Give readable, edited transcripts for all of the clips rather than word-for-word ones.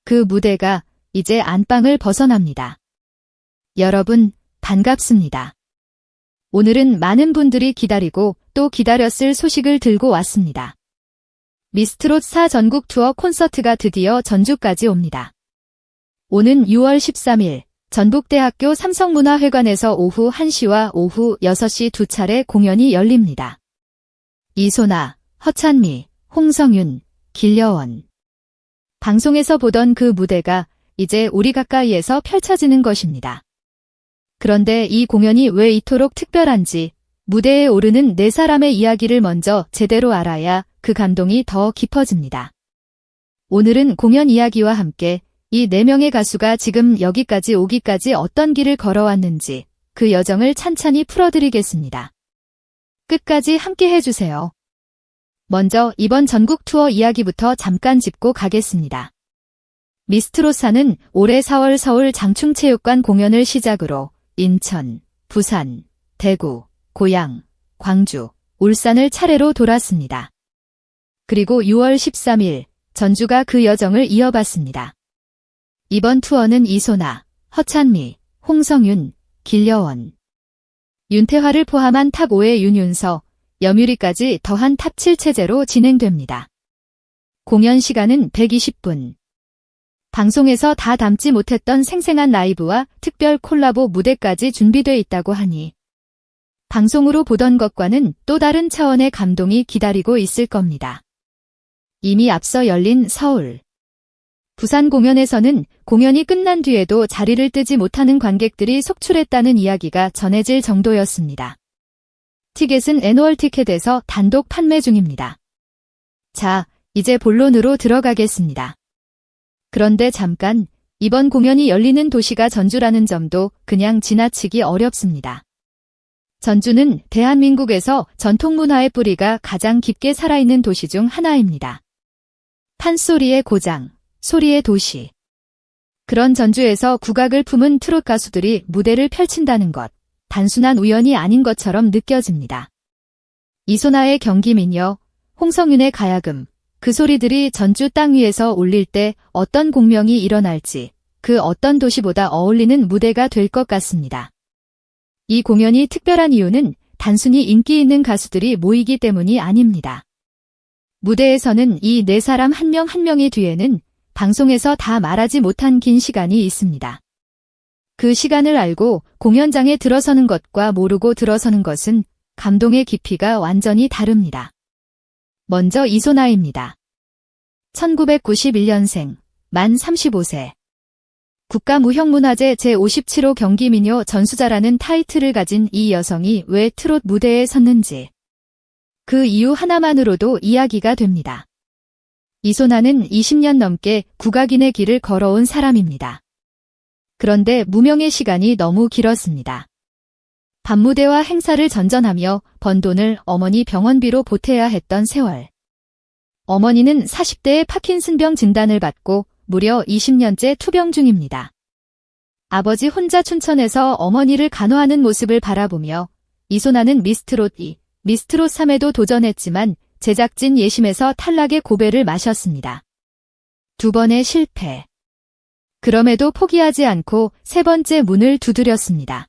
그 무대가 이제 안방을 벗어납니다. 여러분, 반갑습니다. 오늘은 많은 분들이 기다리고 또 기다렸을 소식을 들고 왔습니다. 미스트롯 4 전국 투어 콘서트가 드디어 전주까지 옵니다. 오는 6월 13일 전북대학교 삼성문화회관에서 오후 1시와 오후 6시 두 차례 공연이 열립니다. 이소나, 허찬미, 홍성윤, 길려원. 방송에서 보던 그 무대가 이제 우리 가까이에서 펼쳐지는 것입니다. 그런데 이 공연이 왜 이토록 특별한지 무대에 오르는 네 사람의 이야기를 먼저 제대로 알아야 그 감동이 더 깊어집니다. 오늘은 공연 이야기와 함께 이 네 명의 가수가 지금 여기까지 오기까지 어떤 길을 걸어왔는지 그 여정을 찬찬히 풀어드리겠습니다. 끝까지 함께 해주세요. 먼저 이번 전국 투어 이야기부터 잠깐 짚고 가겠습니다. 미스트롯사는 올해 4월 서울 장충체육관 공연을 시작으로 인천, 부산, 대구, 고양, 광주, 울산을 차례로 돌았습니다. 그리고 6월 13일 전주가 그 여정을 이어봤습니다. 이번 투어는 이소나, 허찬미, 홍성윤, 길려원, 윤태화를 포함한 탑 5의 윤윤서, 염유리까지 더한 탑 7 체제로 진행됩니다. 공연 시간은 120분. 방송에서 다 담지 못했던 생생한 라이브와 특별 콜라보 무대까지 준비돼 있다고 하니 방송으로 보던 것과는 또 다른 차원의 감동이 기다리고 있을 겁니다. 이미 앞서 열린 서울, 부산 공연에서는 공연이 끝난 뒤에도 자리를 뜨지 못하는 관객들이 속출했다는 이야기가 전해질 정도였습니다. 티켓은 애누얼 티켓에서 단독 판매 중입니다. 자, 이제 본론으로 들어가겠습니다. 그런데 잠깐, 이번 공연이 열리는 도시가 전주라는 점도 그냥 지나치기 어렵습니다. 전주는 대한민국에서 전통문화의 뿌리가 가장 깊게 살아있는 도시 중 하나입니다. 판소리의 고장, 소리의 도시. 그런 전주에서 국악을 품은 트롯 가수들이 무대를 펼친다는 것, 단순한 우연이 아닌 것처럼 느껴집니다. 이소나의 경기민요, 홍성윤의 가야금, 그 소리들이 전주 땅 위에서 울릴 때 어떤 공명이 일어날지 그 어떤 도시보다 어울리는 무대가 될 것 같습니다. 이 공연이 특별한 이유는 단순히 인기 있는 가수들이 모이기 때문이 아닙니다. 무대에서는 이 네 사람 한 명 한 명의 뒤에는 방송에서 다 말하지 못한 긴 시간이 있습니다. 그 시간을 알고 공연장에 들어서는 것과 모르고 들어서는 것은 감동의 깊이가 완전히 다릅니다. 먼저 이소나입니다. 1991년생, 만 35세. 국가무형문화재 제57호 경기민요 전수자라는 타이틀을 가진 이 여성이 왜 트롯 무대에 섰는지 그 이유 하나만으로도 이야기가 됩니다. 이소나는 20년 넘게 국악인의 길을 걸어온 사람입니다. 그런데 무명의 시간이 너무 길었습니다. 밤무대와 행사를 전전하며 번 돈을 어머니 병원비로 보태야 했던 세월. 어머니는 40대에 파킨슨병 진단을 받고 무려 20년째 투병 중입니다. 아버지 혼자 춘천에서 어머니를 간호하는 모습을 바라보며 이소나는 미스트롯 2, 미스트롯 3에도 도전했지만 제작진 예심에서 탈락의 고배를 마셨습니다. 두 번의 실패. 그럼에도 포기하지 않고 세 번째 문을 두드렸습니다.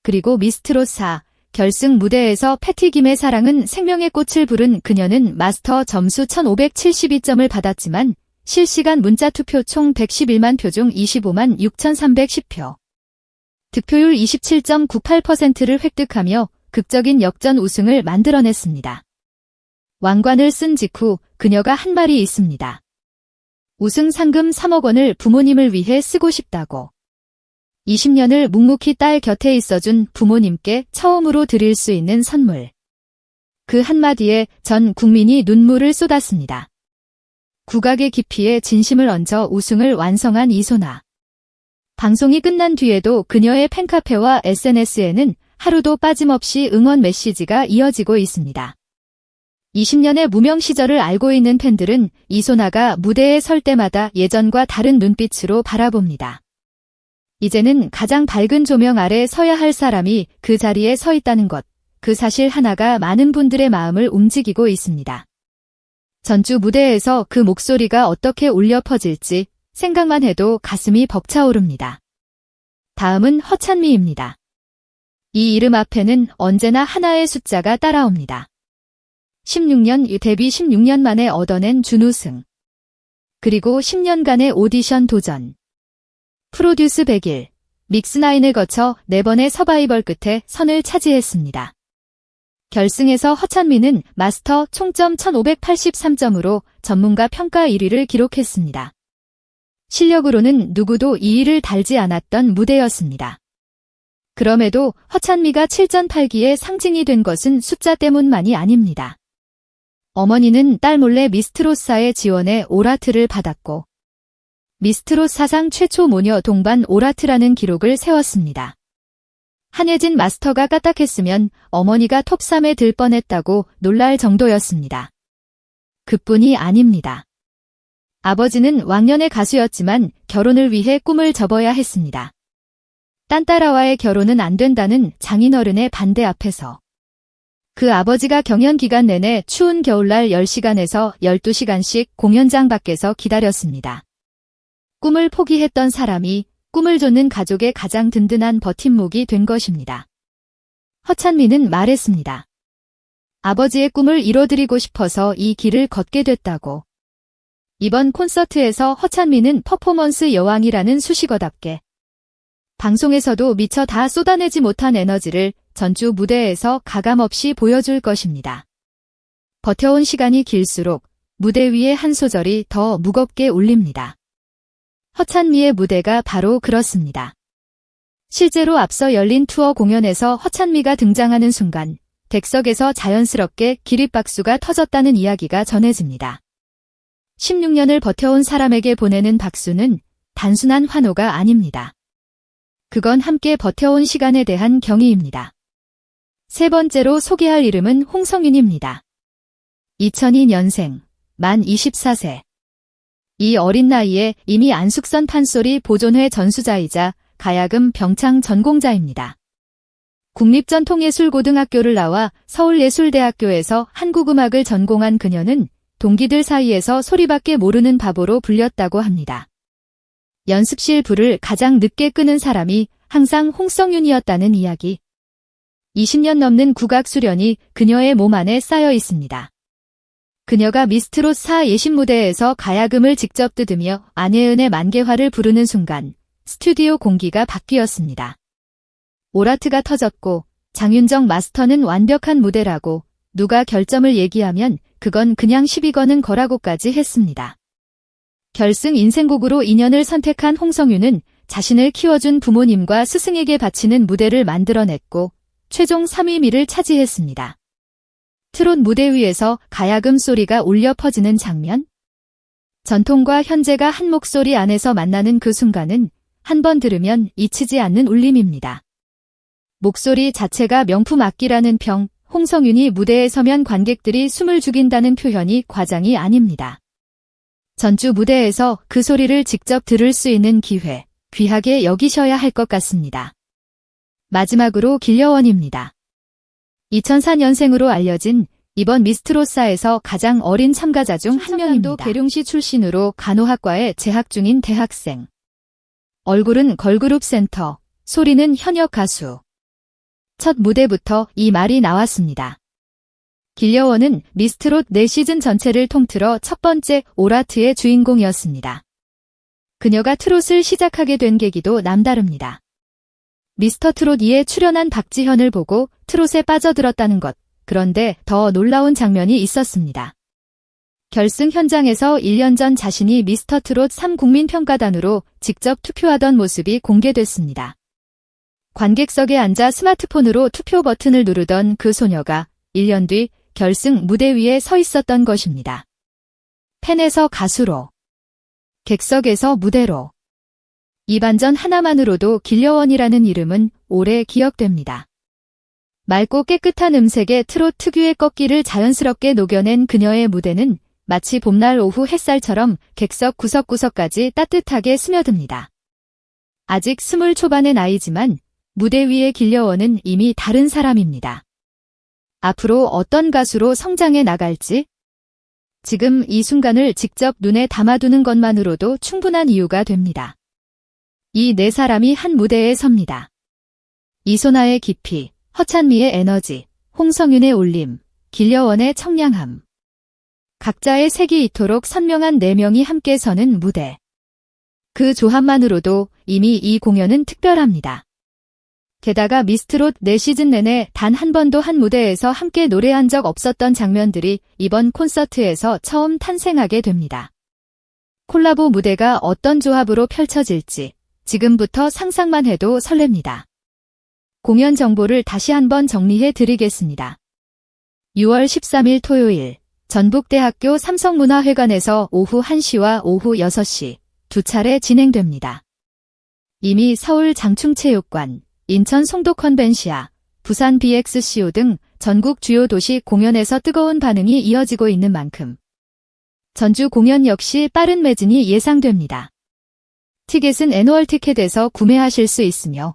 그리고 미스트롯 4, 결승 무대에서 패티김의 사랑은 생명의 꽃을 부른 그녀는 마스터 점수 1572점을 받았지만 실시간 문자 투표 총 111만 표 중 25만 6,310표. 득표율 27.98%를 획득하며 극적인 역전 우승을 만들어냈습니다. 왕관을 쓴 직후 그녀가 한 말이 있습니다. 우승 상금 3억 원을 부모님을 위해 쓰고 싶다고. 20년을 묵묵히 딸 곁에 있어준 부모님께 처음으로 드릴 수 있는 선물. 그 한마디에 전 국민이 눈물을 쏟았습니다. 국악의 깊이에 진심을 얹어 우승을 완성한 이소나. 방송이 끝난 뒤에도 그녀의 팬카페와 SNS에는 하루도 빠짐없이 응원 메시지가 이어지고 있습니다. 20년의 무명 시절을 알고 있는 팬들은 이소나가 무대에 설 때마다 예전과 다른 눈빛으로 바라봅니다. 이제는 가장 밝은 조명 아래 서야 할 사람이 그 자리에 서 있다는 것, 그 사실 하나가 많은 분들의 마음을 움직이고 있습니다. 전주 무대에서 그 목소리가 어떻게 울려 퍼질지 생각만 해도 가슴이 벅차오릅니다. 다음은 허찬미입니다. 이 이름 앞에는 언제나 하나의 숫자가 따라옵니다. 16년 데뷔 16년 만에 얻어낸 준우승. 그리고 10년간의 오디션 도전. 프로듀스 100일, 믹스9을 거쳐 4번의 서바이벌 끝에 선을 차지했습니다. 결승에서 허찬미는 마스터 총점 1583점으로 전문가 평가 1위를 기록했습니다. 실력으로는 누구도 2위를 달지 않았던 무대였습니다. 그럼에도 허찬미가 7전 8기의 상징이 된 것은 숫자 때문만이 아닙니다. 어머니는 딸 몰래 미스트롯사의 지원에 오라트를 받았고 미스트롯 사상 최초 모녀 동반 오라트라는 기록을 세웠습니다. 한혜진 마스터가 까딱했으면 어머니가 톱3에 들 뻔했다고 놀랄 정도였습니다. 그뿐이 아닙니다. 아버지는 왕년의 가수였지만 결혼을 위해 꿈을 접어야 했습니다. 딴따라와의 결혼은 안 된다는 장인어른의 반대 앞에서 그 아버지가 경연 기간 내내 추운 겨울날 10시간에서 12시간씩 공연장 밖에서 기다렸습니다. 꿈을 포기했던 사람이 꿈을 좇는 가족의 가장 든든한 버팀목이 된 것입니다. 허찬미는 말했습니다. 아버지의 꿈을 이뤄드리고 싶어서 이 길을 걷게 됐다고. 이번 콘서트에서 허찬미는 퍼포먼스 여왕이라는 수식어답게 방송에서도 미처 다 쏟아내지 못한 에너지를 전주 무대에서 가감없이 보여줄 것입니다. 버텨온 시간이 길수록 무대 위의 한 소절이 더 무겁게 울립니다. 허찬미의 무대가 바로 그렇습니다. 실제로 앞서 열린 투어 공연에서 허찬미가 등장하는 순간 객석에서 자연스럽게 기립박수가 터졌다는 이야기가 전해집니다. 16년을 버텨온 사람에게 보내는 박수는 단순한 환호가 아닙니다. 그건 함께 버텨온 시간에 대한 경의입니다. 세 번째로 소개할 이름은 홍성윤입니다. 2002년생, 만 24세. 이 어린 나이에 이미 안숙선 판소리 보존회 전수자이자 가야금 병창 전공자입니다. 국립전통예술고등학교를 나와 서울예술대학교에서 한국음악을 전공한 그녀는 동기들 사이에서 소리밖에 모르는 바보로 불렸다고 합니다. 연습실 불을 가장 늦게 끄는 사람이 항상 홍성윤이었다는 이야기. 20년 넘는 국악 수련이 그녀의 몸 안에 쌓여 있습니다. 그녀가 미스트롯 4 예신 무대에서 가야금을 직접 뜯으며 안혜은의 만개화를 부르는 순간 스튜디오 공기가 바뀌었습니다. 오라트가 터졌고 장윤정 마스터는 완벽한 무대라고 누가 결점을 얘기하면 그건 그냥 시비 거는 거라고까지 했습니다. 결승 인생곡으로 인연을 선택한 홍성윤은 자신을 키워준 부모님과 스승에게 바치는 무대를 만들어냈고 최종 3위미를 차지했습니다. 트롯 무대 위에서 가야금 소리가 울려 퍼지는 장면? 전통과 현재가 한 목소리 안에서 만나는 그 순간은 한 번 들으면 잊히지 않는 울림입니다. 목소리 자체가 명품 악기라는 평, 홍성윤이 무대에 서면 관객들이 숨을 죽인다는 표현이 과장이 아닙니다. 전주 무대에서 그 소리를 직접 들을 수 있는 기회, 귀하게 여기셔야 할 것 같습니다. 마지막으로 길려원입니다. 2004년생으로 알려진 이번 미스트롯사에서 가장 어린 참가자 중 한 명입니다. 계룡시 출신으로 간호학과에 재학 중인 대학생. 얼굴은 걸그룹 센터, 소리는 현역 가수. 첫 무대부터 이 말이 나왔습니다. 길려원은 미스트롯 4시즌 전체를 통틀어 첫 번째 오라트의 주인공이었습니다. 그녀가 트롯을 시작하게 된 계기도 남다릅니다. 미스터 트롯 2에 출연한 박지현을 보고 트롯에 빠져들었다는 것. 그런데 더 놀라운 장면이 있었습니다. 결승 현장에서 1년 전 자신이 미스터 트롯 3 국민평가단으로 직접 투표하던 모습이 공개됐습니다. 관객석에 앉아 스마트폰으로 투표 버튼을 누르던 그 소녀가 1년 뒤 결승 무대 위에 서 있었던 것입니다. 팬에서 가수로, 객석에서 무대로. 이 반전 하나만으로도 길려원이라는 이름은 오래 기억됩니다. 맑고 깨끗한 음색의 트롯 특유의 꺾기를 자연스럽게 녹여낸 그녀의 무대는 마치 봄날 오후 햇살처럼 객석 구석구석까지 따뜻하게 스며듭니다. 아직 20 초반의 나이지만 무대 위의 길려원은 이미 다른 사람입니다. 앞으로 어떤 가수로 성장해 나갈지 지금 이 순간을 직접 눈에 담아두는 것만으로도 충분한 이유가 됩니다. 이 네 사람이 한 무대에 섭니다. 이소나의 깊이, 허찬미의 에너지, 홍성윤의 울림, 길려원의 청량함. 각자의 색이 이토록 선명한 네 명이 함께 서는 무대. 그 조합만으로도 이미 이 공연은 특별합니다. 게다가 미스트롯 4시즌 내내 단 한 번도 한 무대에서 함께 노래한 적 없었던 장면들이 이번 콘서트에서 처음 탄생하게 됩니다. 콜라보 무대가 어떤 조합으로 펼쳐질지 지금부터 상상만 해도 설렙니다. 공연 정보를 다시 한번 정리해 드리겠습니다. 6월 13일 토요일 전북대학교 삼성문화회관에서 오후 1시와 오후 6시 두 차례 진행됩니다. 이미 서울 장충체육관, 인천 송도 컨벤시아, 부산 BXCO 등 전국 주요 도시 공연에서 뜨거운 반응이 이어지고 있는 만큼 전주 공연 역시 빠른 매진이 예상됩니다. 티켓은 애누얼 티켓에서 구매하실 수 있으며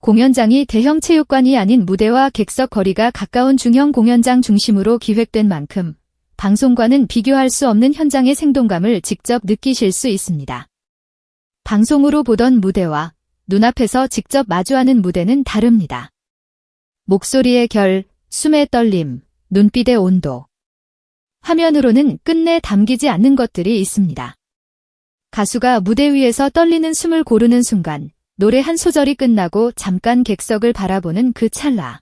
공연장이 대형 체육관이 아닌 무대와 객석 거리가 가까운 중형 공연장 중심으로 기획된 만큼 방송과는 비교할 수 없는 현장의 생동감을 직접 느끼실 수 있습니다. 방송으로 보던 무대와 눈앞에서 직접 마주하는 무대는 다릅니다. 목소리의 결, 숨의 떨림, 눈빛의 온도. 화면으로는 끝내 담기지 않는 것들이 있습니다. 가수가 무대 위에서 떨리는 숨을 고르는 순간, 노래 한 소절이 끝나고 잠깐 객석을 바라보는 그 찰나.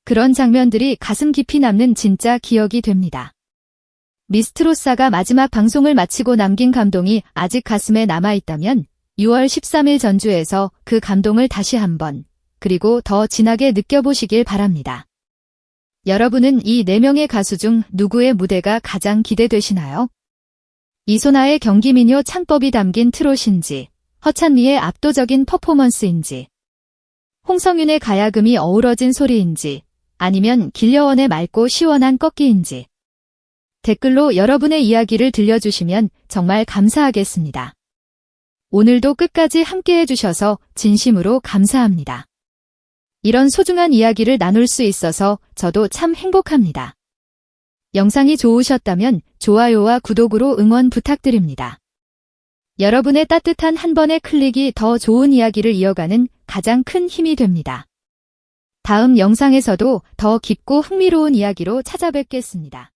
그런 장면들이 가슴 깊이 남는 진짜 기억이 됩니다. 미스트롯사가 마지막 방송을 마치고 남긴 감동이 아직 가슴에 남아있다면 6월 13일 전주에서 그 감동을 다시 한번 그리고 더 진하게 느껴보시길 바랍니다. 여러분은 이 4명의 가수 중 누구의 무대가 가장 기대되시나요? 이소나의 경기민요 창법이 담긴 트롯인지, 허찬미의 압도적인 퍼포먼스인지, 홍성윤의 가야금이 어우러진 소리인지, 아니면 길려원의 맑고 시원한 꺾기인지. 댓글로 여러분의 이야기를 들려주시면 정말 감사하겠습니다. 오늘도 끝까지 함께해 주셔서 진심으로 감사합니다. 이런 소중한 이야기를 나눌 수 있어서 저도 참 행복합니다. 영상이 좋으셨다면 좋아요와 구독으로 응원 부탁드립니다. 여러분의 따뜻한 한 번의 클릭이 더 좋은 이야기를 이어가는 가장 큰 힘이 됩니다. 다음 영상에서도 더 깊고 흥미로운 이야기로 찾아뵙겠습니다.